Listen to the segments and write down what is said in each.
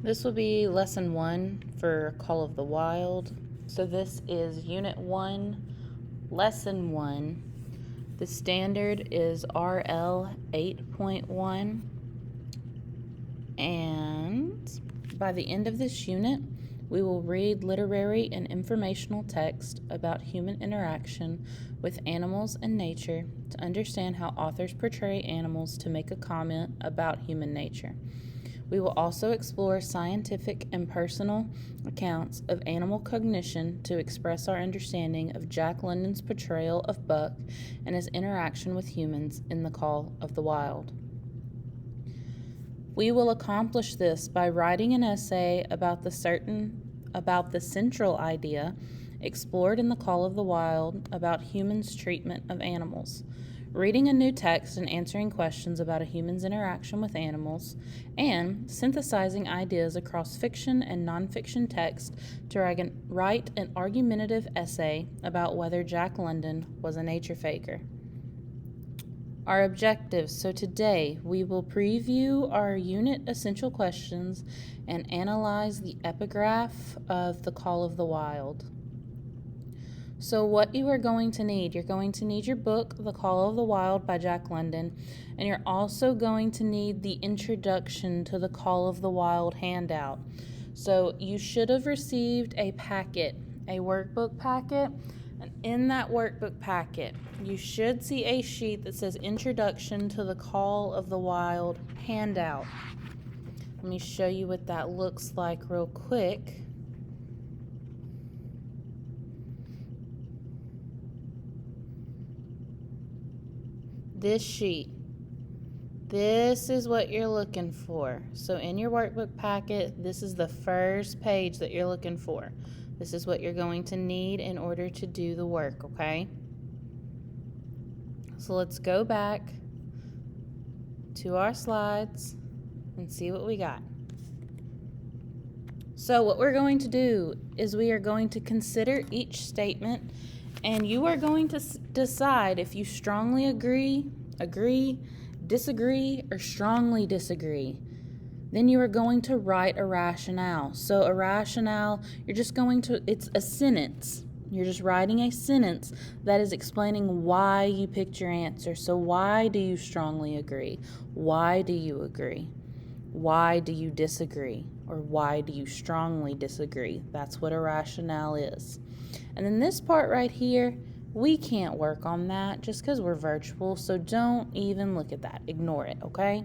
This will be lesson 1 for Call of the Wild. So this is unit 1, lesson 1. The standard is RL 8.1. And by the end of this unit, we will read literary and informational text about human interaction with animals and nature to understand how authors portray animals to make a comment about human nature. We will also explore scientific and personal accounts of animal cognition to express our understanding of Jack London's portrayal of Buck and his interaction with humans in The Call of the Wild. We will accomplish this by writing an essay about the central idea explored in The Call of the Wild about humans' treatment of animals, reading a new text and answering questions about a human's interaction with animals, and synthesizing ideas across fiction and nonfiction text to write an argumentative essay about whether Jack London was a nature faker. Our objectives. So today we will preview our unit essential questions and analyze the epigraph of The Call of the Wild. So what you are going to need, you're going to need your book, The Call of the Wild by Jack London, and you're also going to need the Introduction to The Call of the Wild handout. So you should have received a packet, a workbook packet, and in that workbook packet, you should see a sheet that says Introduction to the Call of the Wild handout. Let me show you what that looks like real quick. This sheet. This is what you're looking for. So in your workbook packet, this is the first page that you're looking for. This is what you're going to need in order to do the work, okay? So let's go back to our slides and see what we got. So what we're going to do is we are going to consider each statement, and you are going to decide if you strongly agree, disagree, or strongly disagree. Then you are going to write a rationale. So a rationale, it's a sentence. You're just writing a sentence that is explaining why you picked your answer. So why do you strongly agree? Why do you agree? Why do you disagree? Or why do you strongly disagree? That's what a rationale is. And then this part right here, we can't work on that just because we're virtual, so don't even look at that. Ignore it, okay?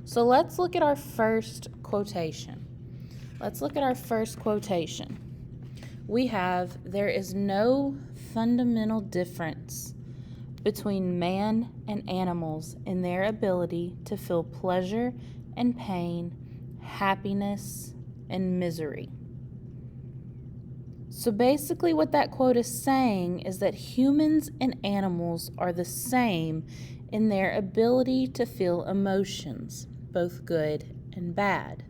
So let's look at our first quotation. We have, there is no fundamental difference between man and animals in their ability to feel pleasure and pain, happiness and misery. So basically what that quote is saying is that humans and animals are the same in their ability to feel emotions, both good and bad.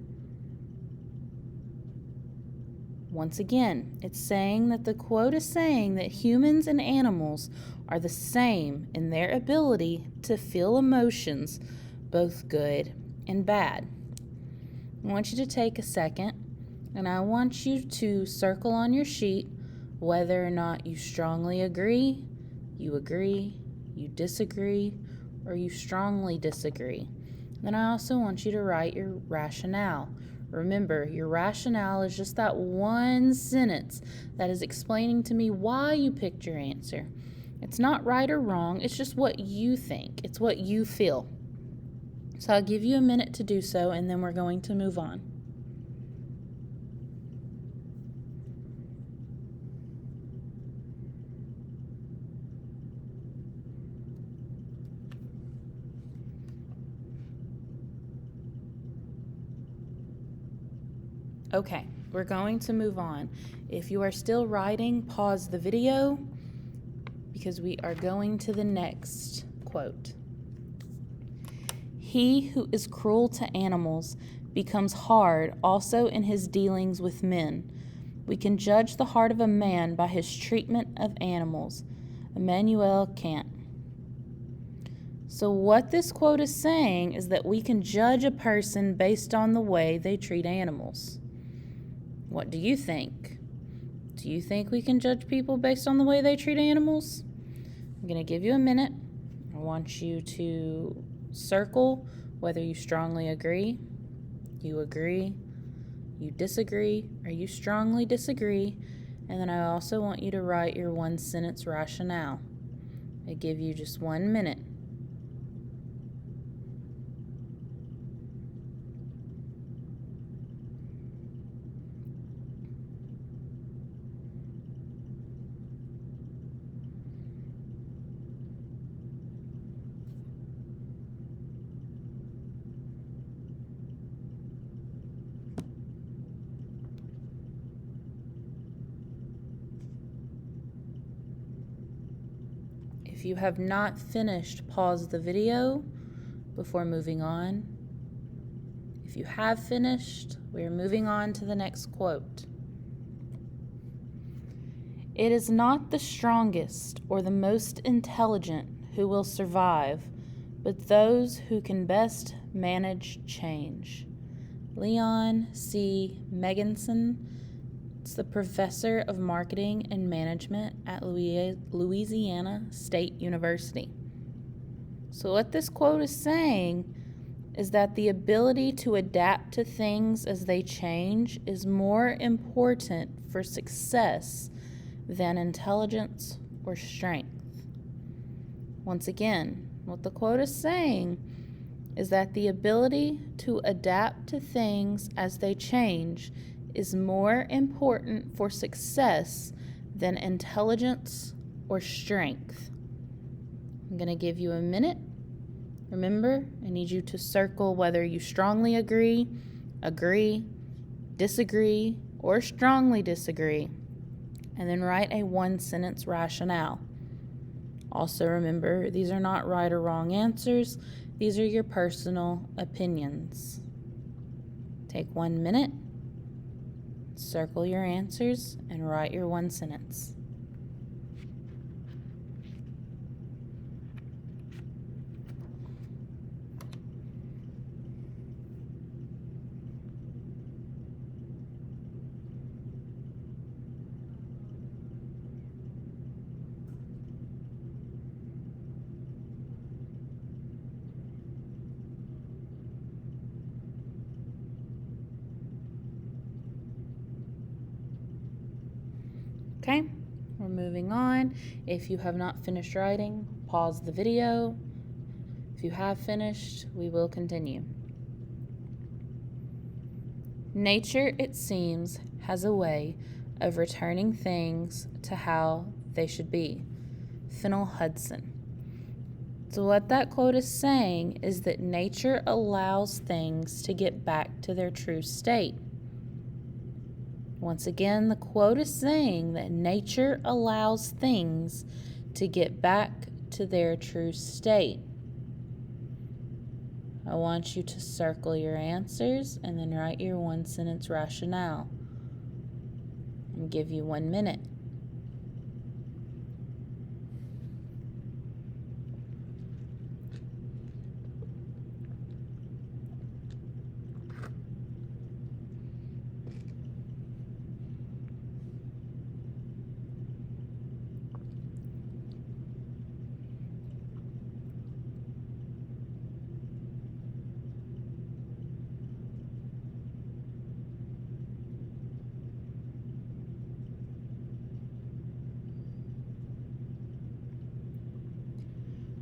Once again, it's saying that the quote is saying that humans and animals are the same in their ability to feel emotions, both good and bad. I want you to take a second, and I want you to circle on your sheet whether or not you strongly agree, you disagree, or you strongly disagree. Then I also want you to write your rationale. Remember, your rationale is just that one sentence that is explaining to me why you picked your answer. It's not right or wrong, it's just what you think. It's what you feel. So I'll give you a minute to do so, and then we're going to move on. Okay, we're going to move on. If you are still writing, pause the video because we are going to the next quote. He who is cruel to animals becomes hard also in his dealings with men. We can judge the heart of a man by his treatment of animals. Immanuel Kant. So what this quote is saying is that we can judge a person based on the way they treat animals. What do you think? Do you think we can judge people based on the way they treat animals? I'm going to give you a minute. I want you to circle whether you strongly agree, you disagree, or you strongly disagree. And then I also want you to write your one-sentence rationale. I give you just 1 minute. If you have not finished, pause the video before moving on. If you have finished, we are moving on to the next quote. It is not the strongest or the most intelligent who will survive, but those who can best manage change. Leon C. Megginson. It's the professor of marketing and management at Louisiana State University. So what this quote is saying is that the ability to adapt to things as they change is more important for success than intelligence or strength. Once again, what the quote is saying is that the ability to adapt to things as they change is more important for success than intelligence or strength. I'm going to give you a minute. Remember, I need you to circle whether you strongly agree, disagree, or strongly disagree, and then write a one-sentence rationale. Also remember, these are not right or wrong answers. These are your personal opinions. Take 1 minute. Circle your answers and write your one sentence. Okay, we're moving on. If you have not finished writing, pause the video. If you have finished, we will continue. Nature, it seems, has a way of returning things to how they should be. Fennel Hudson. So what that quote is saying is that nature allows things to get back to their true state. Once again, the quote is saying that nature allows things to get back to their true state. I want you to circle your answers and then write your one-sentence rationale. And give you 1 minute.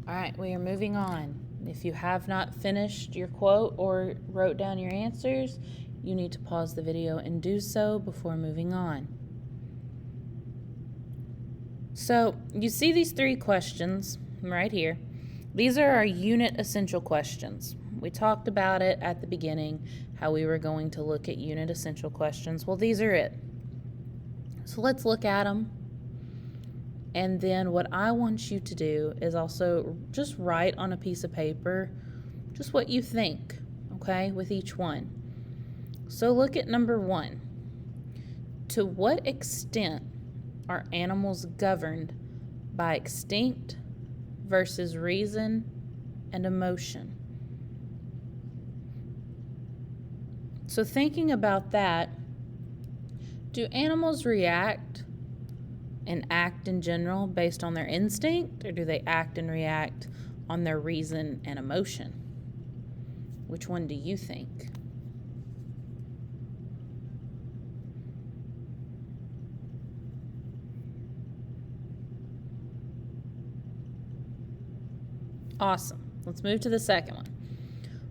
All right, we are moving on. If you have not finished your quote or wrote down your answers, you need to pause the video and do so before moving on. So you see these 3 questions right here. These are our unit essential questions. We talked about it at the beginning, how we were going to look at unit essential questions. Well, these are it. So let's look at them. And then what I want you to do is also just write on a piece of paper just what you think, okay, with each one. So look at number 1. To what extent are animals governed by instinct versus reason and emotion. So thinking about that, do animals react and act in general based on their instinct, or do they act and react on their reason and emotion? Which one do you think? Awesome. Let's move to the second one.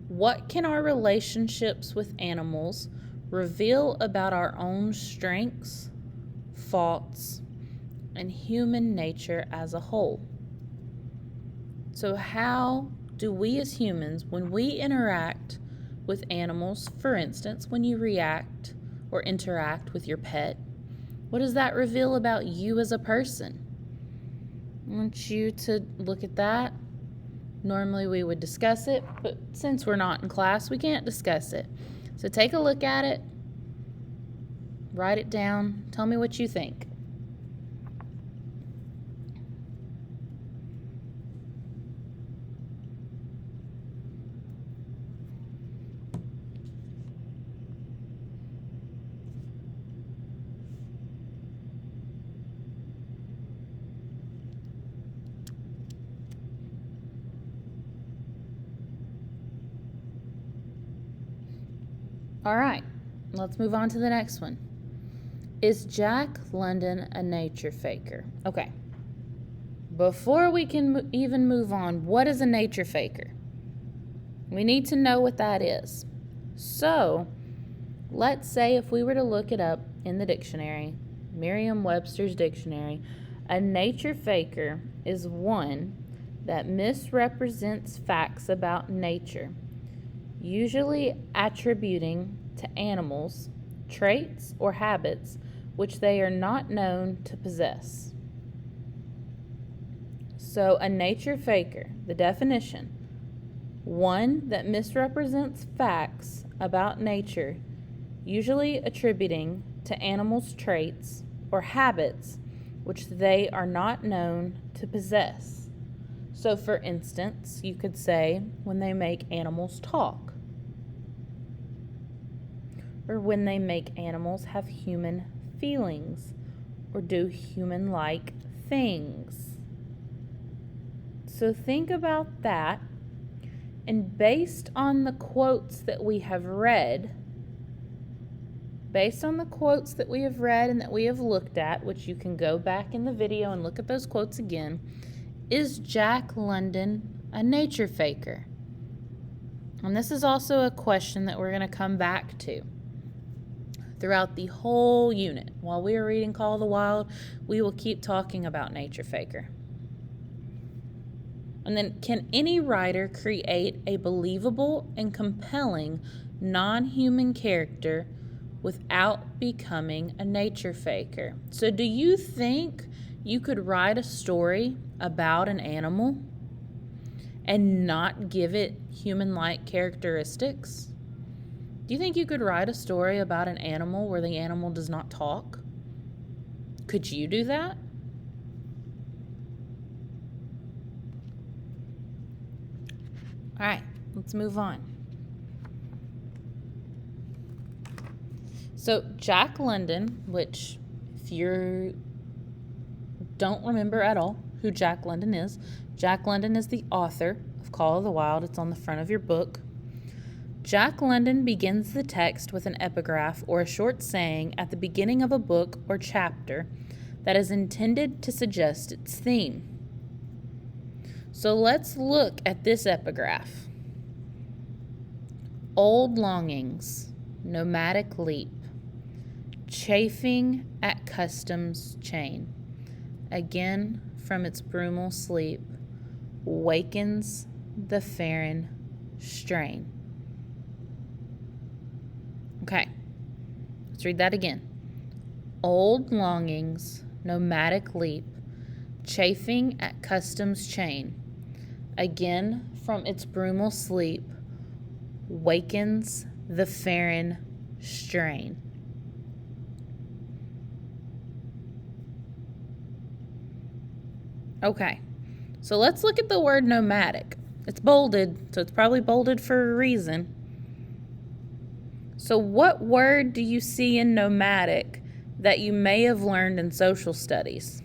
What can our relationships with animals reveal about our own strengths, faults, and human nature as a whole? So how do we as humans, when we interact with animals, for instance, when you react or interact with your pet, what does that reveal about you as a person? I want you to look at that. Normally we would discuss it, but since we're not in class, we can't discuss it. So take a look at it, write it down, tell me what you think. All right, let's move on to the next one. Is Jack London a nature faker? Okay, before we can even move on, what is a nature faker? We need to know what that is. So, let's say if we were to look it up in the dictionary, Merriam-Webster's dictionary, a nature faker is one that misrepresents facts about nature, usually attributing to animals traits or habits which they are not known to possess. So, a nature faker, the definition, one that misrepresents facts about nature, usually attributing to animals traits or habits which they are not known to possess. So, for instance, you could say when they make animals talk, or when they make animals have human feelings or do human-like things. So think about that, and based on the quotes that we have read, and that we have looked at, which you can go back in the video and look at those quotes again, is Jack London a nature faker? And this is also a question that we're going to come back to throughout the whole unit. While we are reading Call of the Wild, we will keep talking about nature faker. And then, can any writer create a believable and compelling non-human character without becoming a nature faker? So do you think you could write a story about an animal and not give it human-like characteristics? Do you think you could write a story about an animal where the animal does not talk? Could you do that? All right, let's move on. So Jack London, which if you don't remember at all who Jack London is the author of Call of the Wild. It's on the front of your book. Jack London begins the text with an epigraph or a short saying at the beginning of a book or chapter that is intended to suggest its theme. So let's look at this epigraph. Old longings, nomadic leap, chafing at custom's chain, again from its brumal sleep, wakens the Farron strain. Okay, let's read that again. Old longings, nomadic leap, chafing at custom's chain, again from its brumal sleep, wakens the Farron strain. Okay, so let's look at the word nomadic. It's bolded, so it's probably bolded for a reason. So what word do you see in nomadic that you may have learned in social studies?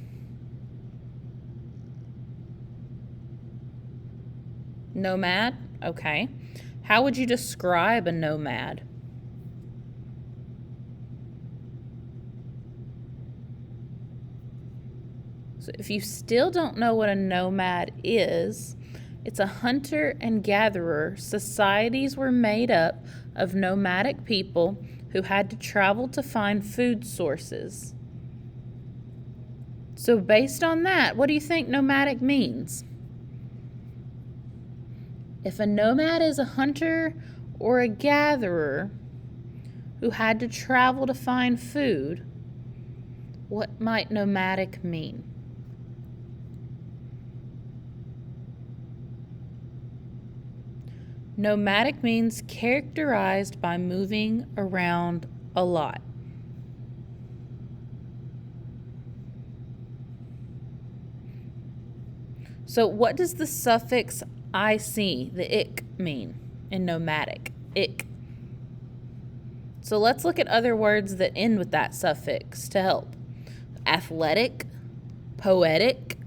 Nomad? Okay. How would you describe a nomad? So if you still don't know what a nomad is, it's a hunter and gatherer. Societies were made up of nomadic people who had to travel to find food sources. So based on that, what do you think nomadic means? If a nomad is a hunter or a gatherer who had to travel to find food, what might nomadic mean? Nomadic means characterized by moving around a lot. So what does the suffix IC, the ick, mean in nomadic? Ick. So let's look at other words that end with that suffix to help. Athletic, poetic.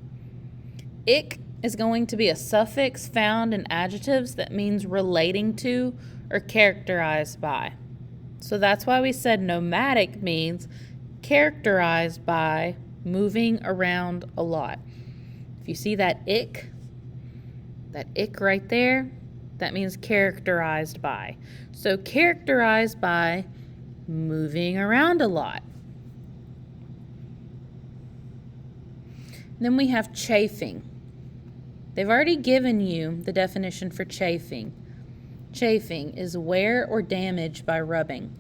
Ick is going to be a suffix found in adjectives that means relating to or characterized by. So that's why we said nomadic means characterized by moving around a lot. If you see that ick right there, that means characterized by. So characterized by moving around a lot. Then we have chafing. They've already given you the definition for chafing. Chafing is wear or damage by rubbing.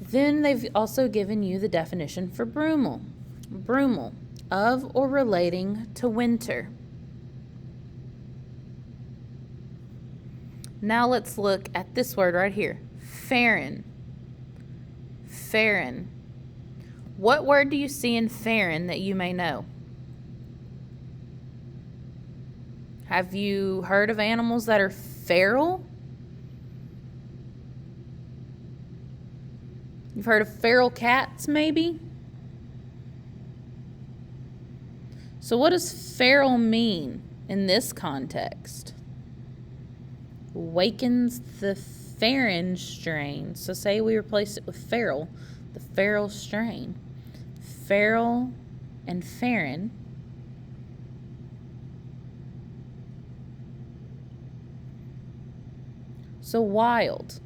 Then they've also given you the definition for brumal. Brumal, of or relating to winter. Now let's look at this word right here, farren. Farren. What word do you see in farren that you may know? Have you heard of animals that are feral? You've heard of feral cats, maybe? So what does feral mean in this context? Wakens the farren strain. So say we replace it with feral, the feral strain. Feral and farren. So wild.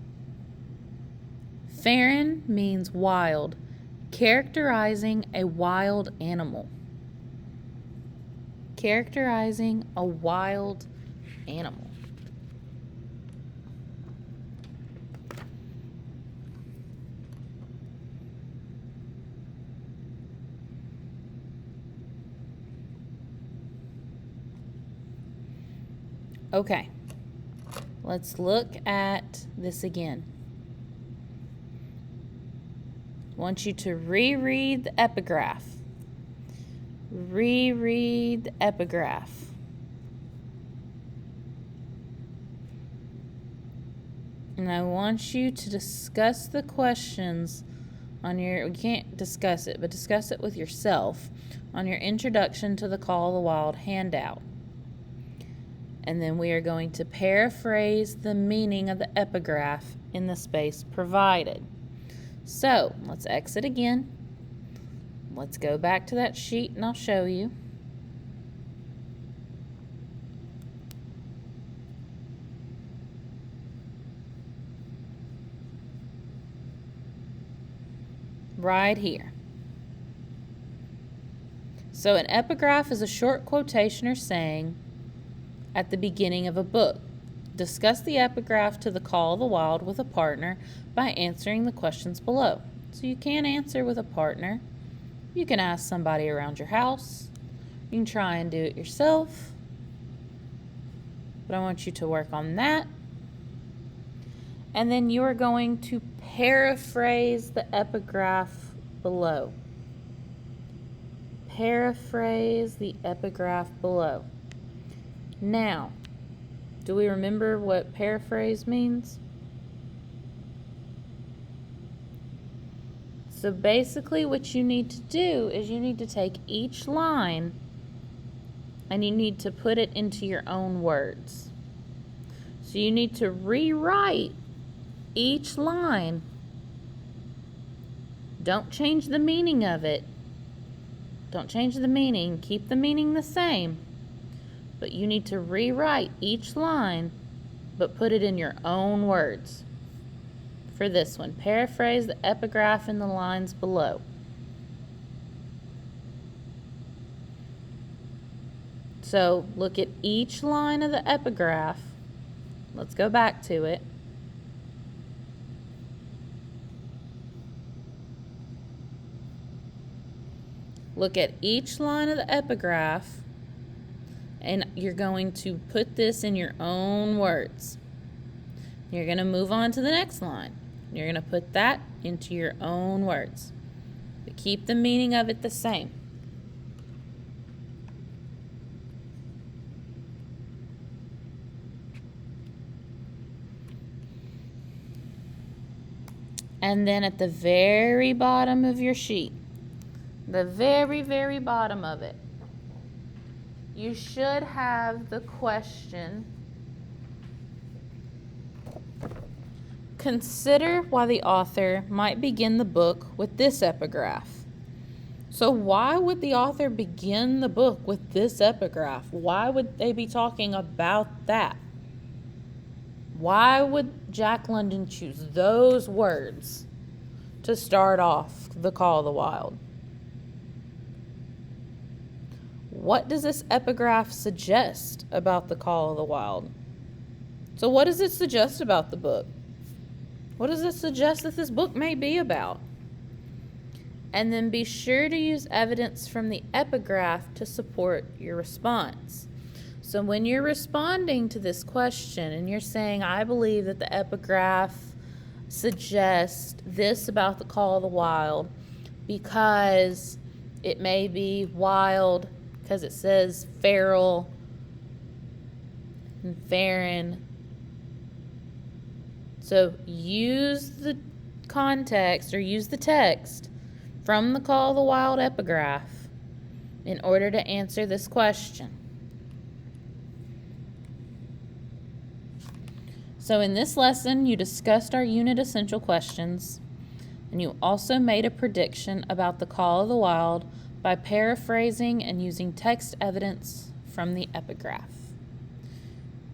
Farren means wild, characterizing a wild animal. Characterizing a wild animal. Okay, let's look at this again. I want you to reread the epigraph. Reread the epigraph. And I want you to discuss the questions on your, you can't discuss it, but discuss it with yourself on your Introduction to the Call of the Wild handout. And then we are going to paraphrase the meaning of the epigraph in the space provided. So, let's exit again. Let's go back to that sheet and I'll show you. Right here. So an epigraph is a short quotation or saying at the beginning of a book. Discuss the epigraph to the Call of the Wild with a partner by answering the questions below. So you can answer with a partner. You can ask somebody around your house. You can try and do it yourself. But I want you to work on that. And then you are going to paraphrase the epigraph below. paraphrase the epigraph below. Now, do we remember what paraphrase means? So basically what you need to do is you need to take each line and you need to put it into your own words. So you need to rewrite each line. Don't change the meaning of it. Don't change the meaning. Keep the meaning the same. But you need to rewrite each line, but put it in your own words. For this one, paraphrase the epigraph in the lines below. So look at each line of the epigraph. Let's go back to it. Look at each line of the epigraph, and you're going to put this in your own words. You're going to move on to the next line. You're going to put that into your own words. But keep the meaning of it the same. And then at the very bottom of your sheet, the very, very bottom of it, you should have the question. Consider why the author might begin the book with this epigraph. So why would the author begin the book with this epigraph? Why would they be talking about that? Why would Jack London choose those words to start off The Call of the Wild? What does this epigraph suggest about The Call of the Wild? So what does it suggest about the book? What does it suggest that this book may be about? And then be sure to use evidence from the epigraph to support your response. So when you're responding to this question and you're saying, I believe that the epigraph suggests this about The Call of the Wild because it may be wild, because it says feral and faron. So use the context or use the text from the Call of the Wild epigraph in order to answer this question. So in this lesson, you discussed our unit essential questions, and you also made a prediction about the Call of the Wild by paraphrasing and using text evidence from the epigraph.